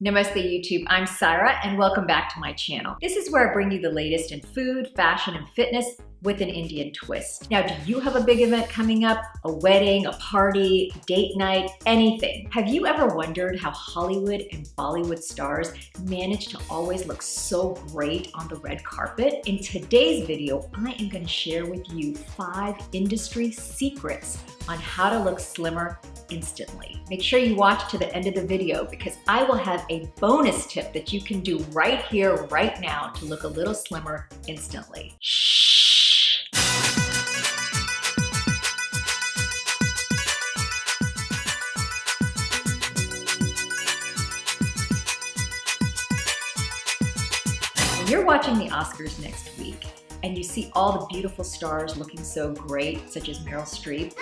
Namaste YouTube, I'm Syra and welcome back to my channel. This is where I bring you the latest in food, fashion, and fitness with an Indian twist. Now, do you have a big event coming up? A wedding, a party, date night, anything? Have you ever wondered how Hollywood and Bollywood stars manage to always look so great on the red carpet? In today's video, I am going to share with you 5 industry secrets on how to look slimmer instantly. Make sure you watch to the end of the video because I will have a bonus tip that you can do right here, right now to look a little slimmer instantly. Shh. When you're watching the Oscars next week and you see all the beautiful stars looking so great, such as Meryl Streep,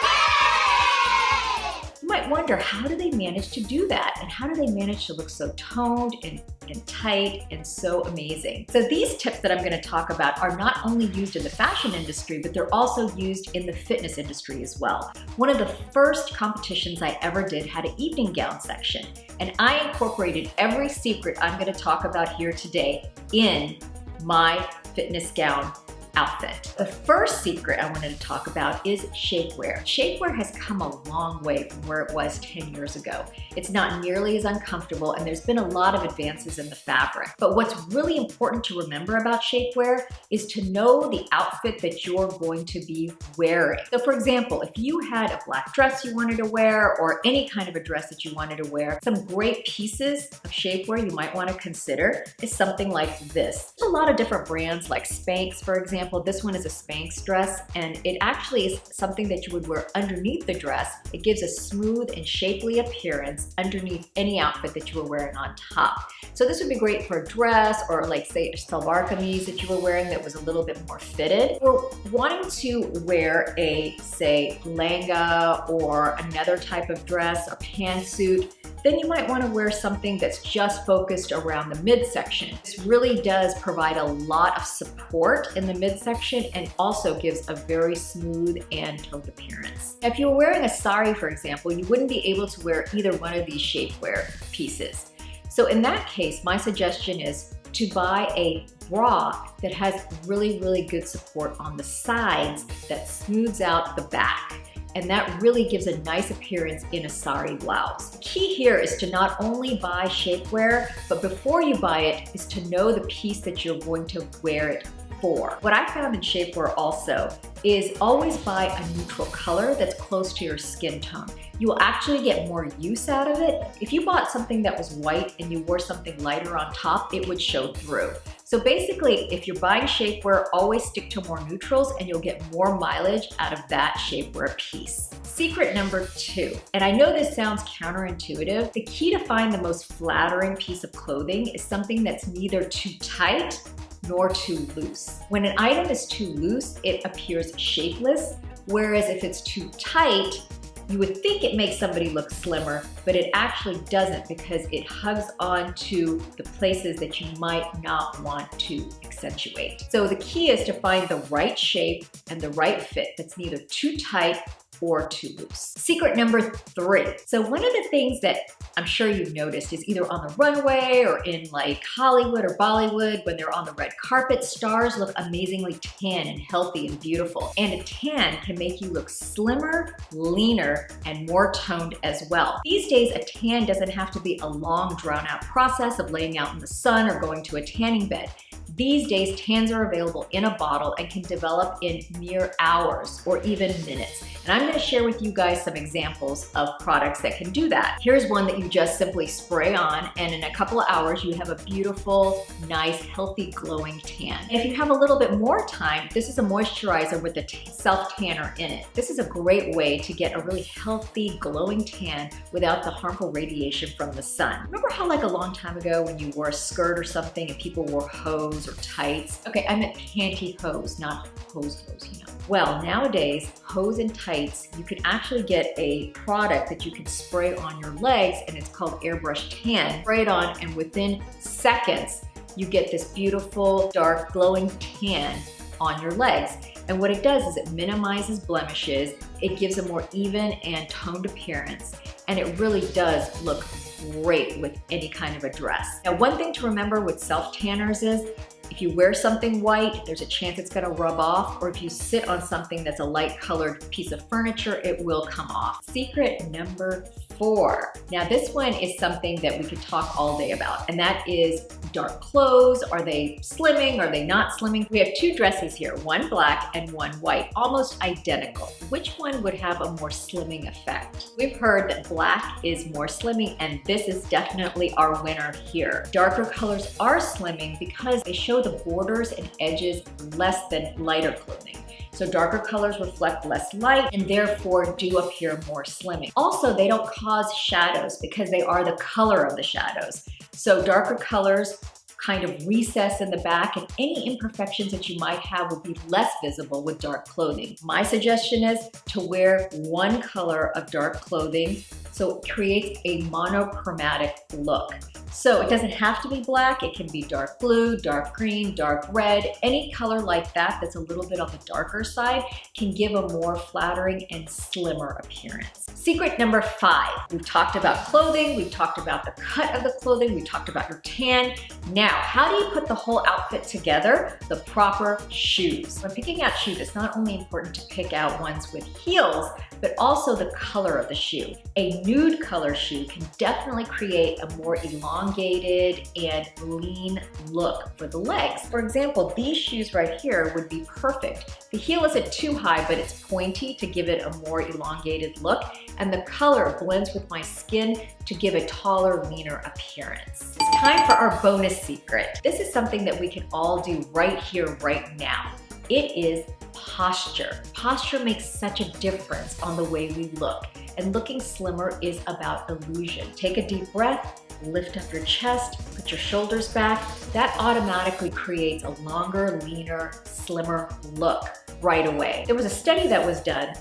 you might wonder, how do they manage to do that? And how do they manage to look so toned and tight and so amazing? So these tips that I'm going to talk about are not only used in the fashion industry, but they're also used in the fitness industry as well. One of the first competitions I ever did had an evening gown section, and I incorporated every secret I'm going to talk about here today in my fitness gown outfit. The first secret I wanted to talk about is shapewear. Shapewear has come a long way from where it was 10 years ago. It's not nearly as uncomfortable and there's been a lot of advances in the fabric. But what's really important to remember about shapewear is to know the outfit that you're going to be wearing. So for example, if you had a black dress you wanted to wear or any kind of a dress that you wanted to wear, some great pieces of shapewear you might want to consider is something like this. There's a lot of different brands like Spanx, for example. This one is a Spanx dress, and it actually is something that you would wear underneath the dress. It gives a smooth and shapely appearance underneath any outfit that you were wearing on top. So this would be great for a dress or like say a salwar kameez that you were wearing that was a little bit more fitted. Or wanting to wear a, say, lehenga or another type of dress or pantsuit, then you might want to wear something that's just focused around the midsection. This really does provide a lot of support in the midsection and also gives a very smooth and toned appearance. Now, if you were wearing a sari, for example, you wouldn't be able to wear either one of these shapewear pieces. So in that case, my suggestion is to buy a bra that has really, really good support on the sides that smooths out the back. And that really gives a nice appearance in a sari blouse. The key here is to not only buy shapewear, but before you buy it is to know the piece that you're going to wear it for. What I found in shapewear also is always buy a neutral color that's close to your skin tone. You will actually get more use out of it. If you bought something that was white and you wore something lighter on top, it would show through. So basically, if you're buying shapewear, always stick to more neutrals and you'll get more mileage out of that shapewear piece. Secret number 2, and I know this sounds counterintuitive, the key to find the most flattering piece of clothing is something that's neither too tight nor too loose. When an item is too loose, it appears shapeless, whereas if it's too tight, you would think it makes somebody look slimmer, but it actually doesn't because it hugs on to the places that you might not want to accentuate. So the key is to find the right shape and the right fit that's neither too tight or too loose. Secret number 3. So one of the things that I'm sure you've noticed is either on the runway or in like Hollywood or Bollywood, when they're on the red carpet, stars look amazingly tan and healthy and beautiful. And a tan can make you look slimmer, leaner, and more toned as well. These days, a tan doesn't have to be a long, drawn-out process of laying out in the sun or going to a tanning bed. These days, tans are available in a bottle and can develop in mere hours or even minutes. And I'm going to share with you guys some examples of products that can do that. Here's one that you just simply spray on, and in a couple of hours, you have a beautiful, nice, healthy, glowing tan. If you have a little bit more time, this is a moisturizer with a self-tanner in it. This is a great way to get a really healthy, glowing tan without the harmful radiation from the sun. Remember how like a long time ago when you wore a skirt or something and people wore hose or tights? Okay, I meant pantyhose, not hose, you know. Well, nowadays, hose and tights, you can actually get a product that you can spray on your legs, and it's called Airbrush Tan. Spray it on, and within seconds, you get this beautiful, dark, glowing tan on your legs. And what it does is it minimizes blemishes, it gives a more even and toned appearance, and it really does look great with any kind of a dress. Now, one thing to remember with self-tanners is if you wear something white, there's a chance it's gonna rub off, or if you sit on something that's a light colored piece of furniture, it will come off. Secret number 4. Now this one is something that we could talk all day about, and that is dark clothes. Are they slimming? Are they not slimming? We have 2 dresses here, one black and one white, almost identical. Which one would have a more slimming effect? We've heard that black is more slimming, and this is definitely our winner here. Darker colors are slimming because they show the borders and edges less than lighter clothing. So darker colors reflect less light and therefore do appear more slimming. Also, they don't cause shadows because they are the color of the shadows. So darker colors kind of recess in the back, and any imperfections that you might have will be less visible with dark clothing. My suggestion is to wear one color of dark clothing so it creates a monochromatic look. So it doesn't have to be black, it can be dark blue, dark green, dark red, any color like that that's a little bit on the darker side can give a more flattering and slimmer appearance. Secret number 5, we've talked about clothing, we've talked about the cut of the clothing, we talked about your tan. Now, how do you put the whole outfit together? The proper shoes. When picking out shoes, it's not only important to pick out ones with heels, but also the color of the shoe. A nude color shoe can definitely create a more elongated and lean look for the legs. For example, these shoes right here would be perfect. The heel isn't too high, but it's pointy to give it a more elongated look, and the color blends with my skin to give a taller, leaner appearance. It's time for our bonus secret. This is something that we can all do right here, right now. It is posture. Posture makes such a difference on the way we look, and looking slimmer is about illusion. Take a deep breath, lift up your chest, put your shoulders back. That automatically creates a longer, leaner, slimmer look right away. There was a study that was done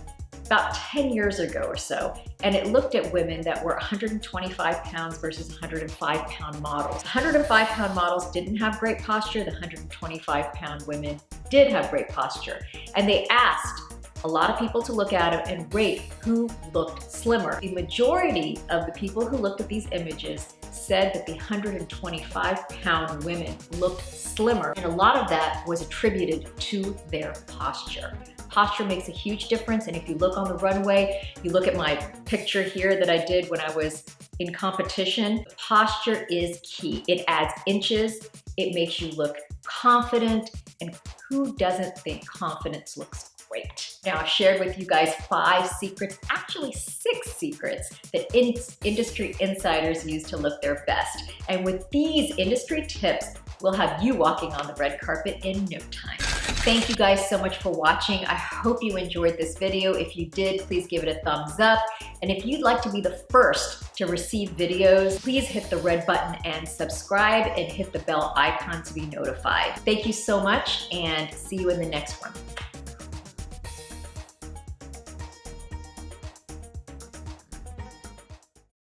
about 10 years ago or so, and it looked at women that were 125 pounds versus 105-pound models. 105-pound models didn't have great posture, the 125-pound women did have great posture. And they asked a lot of people to look at it and rate who looked slimmer. The majority of the people who looked at these images said that the 125-pound women looked slimmer, and a lot of that was attributed to their posture. Posture makes a huge difference, and if you look on the runway, you look at my picture here that I did when I was in competition, posture is key. It adds inches, it makes you look confident, and who doesn't think confidence looks great? Now, I've shared with you guys 5 secrets, actually 6 secrets that industry insiders use to look their best. And with these industry tips, we'll have you walking on the red carpet in no time. Thank you guys so much for watching. I hope you enjoyed this video. If you did, please give it a thumbs up. And if you'd like to be the first to receive videos, please hit the red button and subscribe and hit the bell icon to be notified. Thank you so much, and see you in the next one.